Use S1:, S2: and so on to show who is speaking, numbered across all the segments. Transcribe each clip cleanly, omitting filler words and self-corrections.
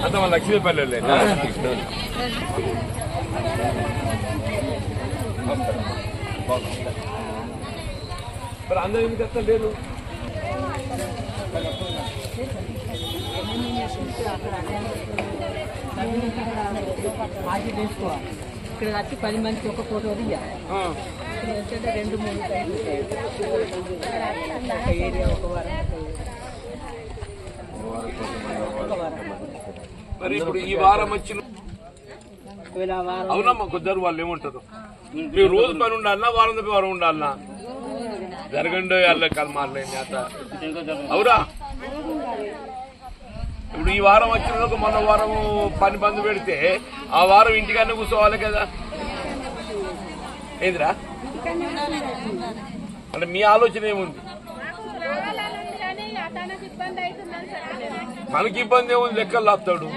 S1: అంత మన లక్ష్మీపల్లి మరి అందరూ ఎందుకు వస్తా లేదు?
S2: ఇక్కడ వచ్చి 10 మందికి ఒక ఫోటో తీయాలి. ఇక్కడ 2-3 ఏరియా ఒక వారం.
S1: మరి ఇప్పుడు ఈ వారం వచ్చిన అవునమ్మా కొద్దిరు వాళ్ళు ఏమంటారు? మీరు రోజు పని ఉండాలన్నా వారం ఉండాలన్నా జరగండి వాళ్ళ కలమారలేని చేత అవురా? ఇప్పుడు ఈ వారం వచ్చిన మొన్న వారం పని బంద్ పెడితే ఆ వారం ఇంటికన్నా కూర్చోవాలి కదా. ఏందిరా అంటే మీ ఆలోచన ఏముంది? మనకి ఇబ్బంది ఏముంది? లెక్కలు లాపుతాడు.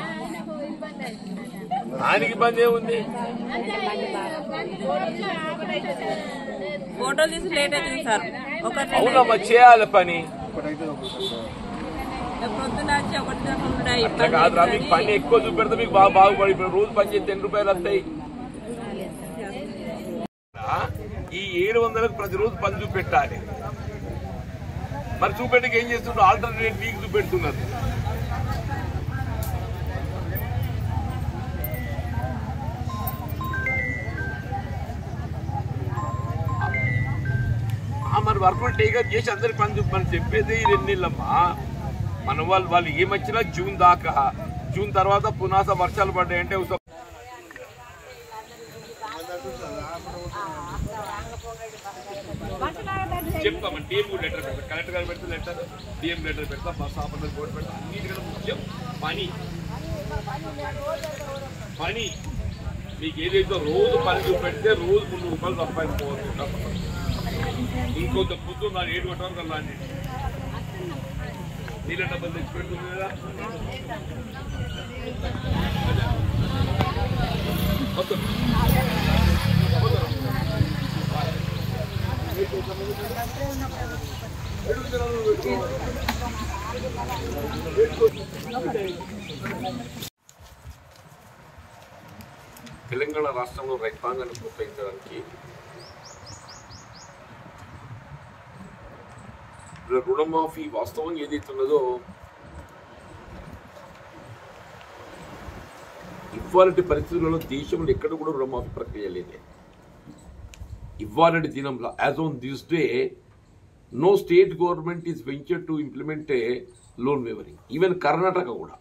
S1: ఆయనకి ఇబ్బంది ఏముంది? అవునమ్మా చేయాలి పని. అట్లా కాదురా, మీకు పని ఎక్కువ చూపెడితే మీకు బాగుపడి రోజు పని చేసి 10 రూపాయలు వస్తాయి. ఈ 700కు ప్రతిరోజు పని చూపెట్టాలి. మరి చూపెట్టకి ఏం చేస్తున్నారు? ఆల్టర్నేట్ వీక్ చూపెడుతున్నారు. మరి వర్కులు టేకప్ చేసి అందరికి పని చూపని చెప్పేది ఈ 2 నెలలమ్మా. మన వాళ్ళు ఏమొచ్చినా జూన్ దాకా, జూన్ తర్వాత పునాస వర్షాలు పడ్డాయంటే చెప్తామని డిఎం లెటర్ పెడతాం, కలెక్టర్ గారు పెడితే లెటర్, డిఎం లెటర్ పెడతాం, బస్ ఆపరేటర్ బోర్డు పెడతాం. అన్నిటికన్నా ముఖ్యం పని. మీకు ఏదైతే రోజు పని చూపెడితే రోజు 300 రూపాయలు సంపాదించుకోవచ్చు. ఇంకొంత పొద్దున్న 7 గంటల వరకు అలాంటి నీళ్ళ డబ్బులు తెచ్చి పెడుతుంది కదా. తెలంగాణ రాష్ట్రంలో రైతాంగాన్ని ప్రోత్సహించడానికి రుణమాఫీ వాస్తవం ఏదైతున్నదో ఇవ్వాలంటి పరిస్థితులలో దేశంలో ఎక్కడ కూడా రుణమాఫీ ప్రక్రియ లేదే. ఇవ్వాలంటి దినంలో as on this day no state government is venture to implement a loan waivering. Even Karnataka కూడా.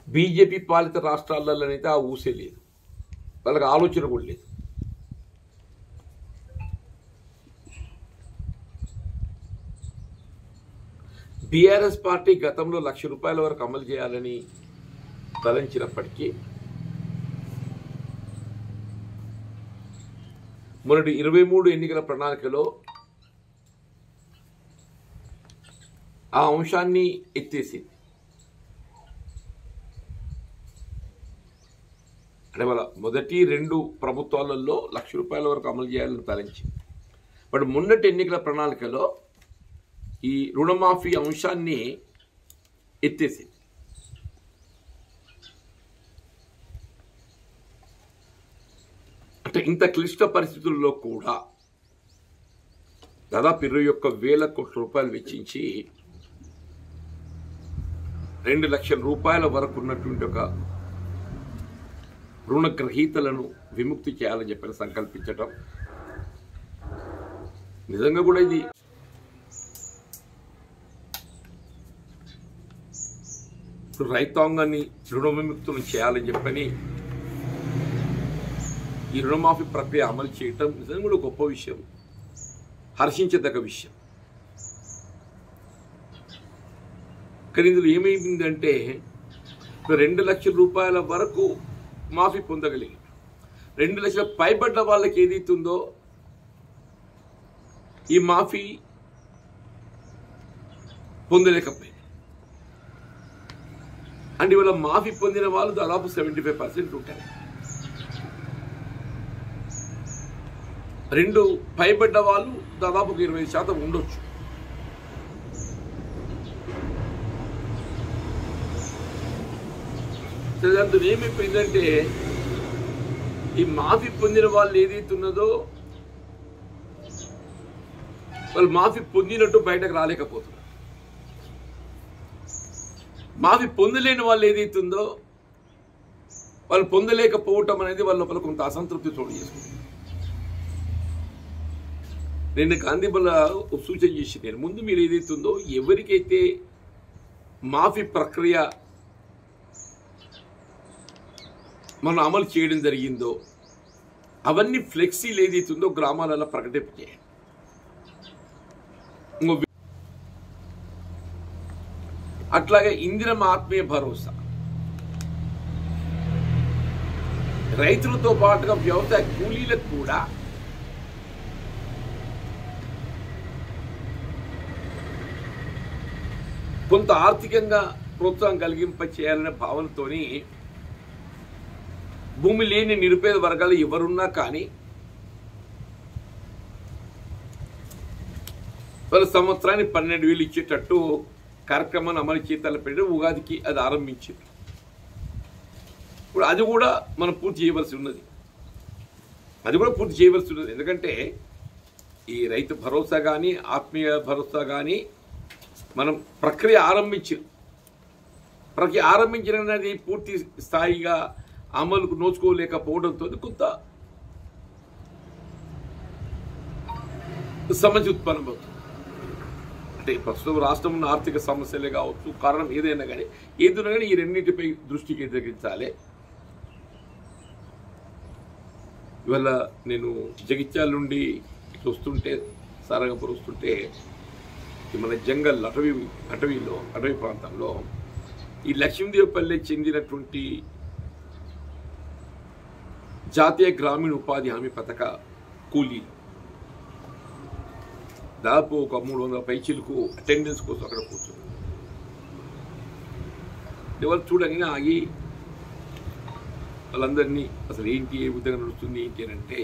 S1: బీజేపీ పాలిత రాష్ట్రాలలోనైతే ఆ ఊసే లేదు, వాళ్ళకి ఆలోచన కూడా లేదు. బీఆర్ఎస్ పార్టీ గతంలో 1,00,000 రూపాయల వరకు అమలు చేయాలని తలంచినప్పటికీ మొన్నటి 23 ఎన్నికల ప్రణాళికలో ఆ అంశాన్ని ఎత్తేసింది. అంటే వాళ్ళ మొదటి 2 ప్రభుత్వాలలో 1,00,000 రూపాయల వరకు అమలు చేయాలని తలంచింది. బట్ మొన్నటి ఎన్నికల ప్రణాళికలో ఈ రుణమాఫీ అంశాన్ని ఎత్తేసింది. అంటే ఇంత క్లిష్ట పరిస్థితుల్లో కూడా దాదాపు 21,000 కోట్ల రూపాయలు వెచ్చించి 2 లక్షల రూపాయల వరకు ఉన్నటువంటి ఒక రుణగ్రహీతలను విముక్తి చేయాలని చెప్పి సంకల్పించటం నిజంగా కూడా ఇది రైతాంగాన్ని రుణ విముక్తులను చేయాలని చెప్పని ఈ రుణమాఫీ ప్రక్రియ అమలు చేయటం నిజంగా కూడా గొప్ప విషయం, హర్షించదగ్గ విషయం. కానీ ఇందులో ఏమైందంటే 2 లక్షల రూపాయల వరకు మాఫీ పొందగలిగి 2 లక్షల పైబడ్డ వాళ్ళకి ఏదైతుందో ఈ మాఫీ పొందలేకపోయింది. అంటే ఇవాళ మాఫీ పొందిన వాళ్ళు దాదాపు 75% ఉంటారు. 2 పైబడ్డ వాళ్ళు దాదాపు 20% ఉండొచ్చు. దాంతో ఏమైపోయిందంటే ఈ మాఫీ పొందిన వాళ్ళు ఏదైతే ఉన్నదో వాళ్ళు మాఫీ పొందినట్టు బయటకు రాలేకపోతున్నారు. మాఫీ పొందలేని వాళ్ళు ఏదైతే ఉందో వాళ్ళు పొందలేకపోవటం అనేది వాళ్ళ లోపల కొంత అసంతృప్తి చోటు చేసుకుంటుంది. నేను గాంధీ వల్ల సూచన చేసి నేను ముందు మీరు ఏదైతే ఉందో ఎవరికైతే మాఫీ ప్రక్రియ మనం అమలు చేయడం జరిగిందో అవన్నీ ఫ్లెక్సీలు ఏదైతే ఉందో గ్రామాలలో ప్రకటించేయండి. అట్లాగే ఇందిరమ్మ ఆత్మీయ భరోసా రైతులతో పాటుగా వ్యవసాయ కూలీలకు కూడా కొంత ఆర్థికంగా ప్రోత్సాహం కలిగింప చేయాలనే భావనతోని భూమి లేని నిరుపేద వర్గాలు ఎవరున్నా కానీ వాళ్ళ సంవత్సరానికి 12,000 ఇచ్చేటట్టు కార్యక్రమాన్ని అమలు చేయాలని పెట్టి ఉగాదికి అది ఆరంభించారు. ఇప్పుడు అది కూడా మనం పూర్తి చేయవలసి ఉన్నది. ఎందుకంటే ఈ రైతు భరోసా కానీ ఆత్మీయ భరోసా కానీ మనం ప్రక్రియ ఆరంభించినది పూర్తి స్థాయిగా అమలుకు నోచుకోలేకపోవడంతో కొంత సమస్య ఉత్పన్నమవుతుంది. అంటే ప్రస్తుతం రాష్ట్రం ఉన్న ఆర్థిక సమస్యలే కావచ్చు, కారణం ఏదైనా కానీ ఈ రెండింటిపై దృష్టి కేంద్రీకరించాలి. ఇవాళ నేను జగిత్యాల నుండి వస్తుంటే సారంగపూర్ వస్తుంటే మన జంగల్ అటవీ ప్రాంతంలో ఈ లక్ష్మీదేవిపల్లి చెందినటువంటి జాతీయ గ్రామీణ ఉపాధి హామీ పథక కూలీలు దాదాపు ఒక 300 పైచీలకు అటెండెన్స్ కోసం అక్కడ కూర్చున్నారు. ఎవరు చూడంగా ఆగి వాళ్ళందరినీ అసలు ఏంటి, ఏ విధంగా నడుస్తుంది ఏంటి అని అంటే,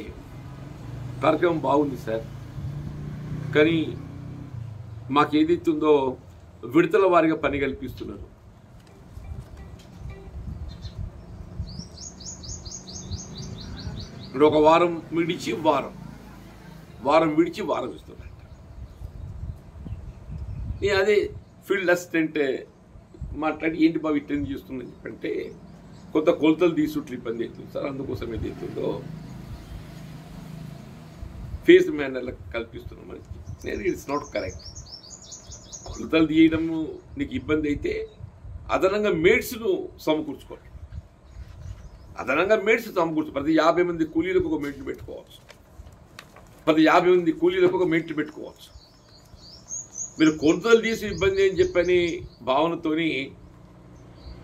S1: కార్యక్రమం బాగుంది సార్, కానీ మాకు ఏదైతుందో విడతల వారిగా పని కల్పిస్తున్నారు. ఒక వారం విడిచి వారం ఇస్తున్నట్ట. నేను అదే ఫీల్డ్ అసిస్టెంట్ మాట్లాడి ఏంటి బాబు ఇట్లా చేస్తుందని చెప్పంటే కొంత కొలతలు తీసుకుంటే ఇబ్బంది అవుతుంది సార్, అందుకోసం ఏదైతుందో ఫేస్ మేనర్లకు కల్పిస్తున్నాం అని. నేను ఇట్స్ నాట్ కరెక్ట్. కొలతలు తీయడం నీకు ఇబ్బంది అయితే అదనంగా మేడ్స్ను సమకూర్చుకోండి. ప్రతి 50 మంది కూలీలకు ఒక మేట్లు పెట్టుకోవచ్చు. మీరు కొలతలు తీసి ఇబ్బంది అని చెప్పని భావనతోని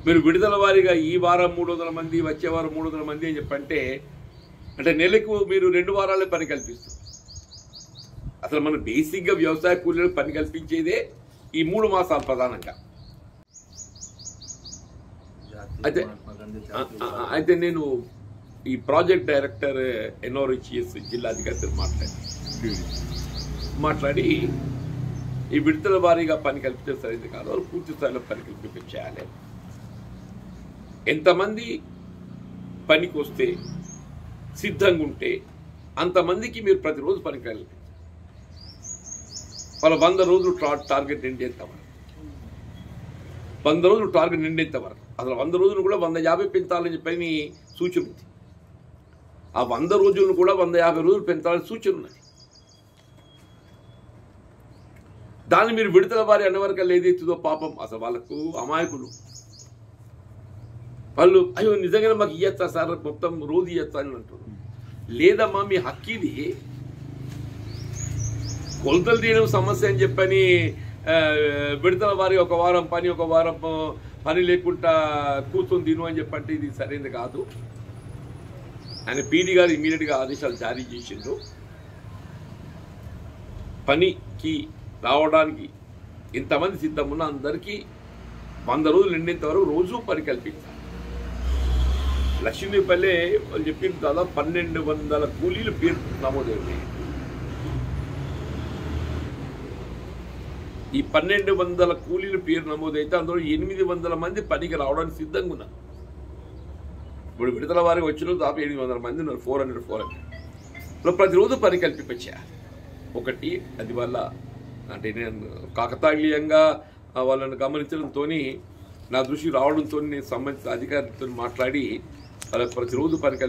S1: మీరు విడుదల వారీగా ఈ వారం 300 మంది, వచ్చే వారం 300 మంది అని చెప్పంటే అంటే నెలకు మీరు 2 వారాలే పని కల్పిస్తారు. అసలు మనం బేసిక్గా వ్యవసాయ కూలీలకు పని కల్పించేదే ఈ 3 మాసాలు ప్రధానంగా. అయితే నేను ఈ ప్రాజెక్ట్ డైరెక్టర్ NRHS జిల్లా అధికారితో మాట్లాడి ఈ విడతల వారీగా పని కల్పితే సరైనది కాదు, వాళ్ళు పూర్తి స్థాయిలో పని కల్పించాలి. ఎంతమంది పనికి వస్తే సిద్ధంగా ఉంటే అంతమందికి మీరు ప్రతిరోజు పని కల్పించాలి. వాళ్ళ 100 రోజులు టార్గెట్ నిండేంత వరకు, 100 రోజులు టార్గెట్ నిండేంత వరకు, అసలు 100 రోజులు కూడా 150 పెంచాలని చెప్పని సూచన ఉంది. ఆ 100 రోజులను కూడా 150 రోజులు పెంచాలని సూచన ఉన్నది. దాన్ని మీరు విడతల వారి అన్నవరకల్లా ఏదైతుందో పాపం అసలు వాళ్ళకు అమాయకులు వాళ్ళు అయ్యో నిజంగానే మాకు ఇయ్యచ్చా సార్, మొత్తం రోజు ఇయ్యచ్చా అని అంటున్నారు. లేదమ్మా మీ హక్కు ఇది. కొలతలు తీయడం సమస్య అని చెప్పని విడతల వారి ఒక వారం పని లేకుండా కూర్చొని తిను అని చెప్పంటే ఇది సరైనది కాదు. ఆయన పీడీ గారు ఇమీడియట్గా ఆదేశాలు జారీ చేసిండ్రు. పనికి రావడానికి ఇంతమంది సిద్ధమున్న అందరికీ 100 రోజులు నిండేంత వరకు రోజు పని కల్పించాలి. లక్ష్మీపల్లె వాళ్ళు చెప్పిన దాదాపు 1200 కూలీలు పేరు నమోదయ్యాయి. ఈ 1200 కూలీలు పేరు నమోదైతే అందులో 800 మంది పనికి రావడానికి సిద్ధంగా ఉన్నారు. ఇప్పుడు విడతల వారికి వచ్చిన దాదాపు 800 మంది ఉన్నారు, 400 ప్రతిరోజు పని కల్పించారు. ఒకటి అది వల్ల అంటే నేను కాకతాళీయంగా వాళ్ళని గమనించడంతో నా దృష్టికి రావడంతో నేను సంబంధిత అధికారులతో మాట్లాడి వాళ్ళకి ప్రతిరోజు పని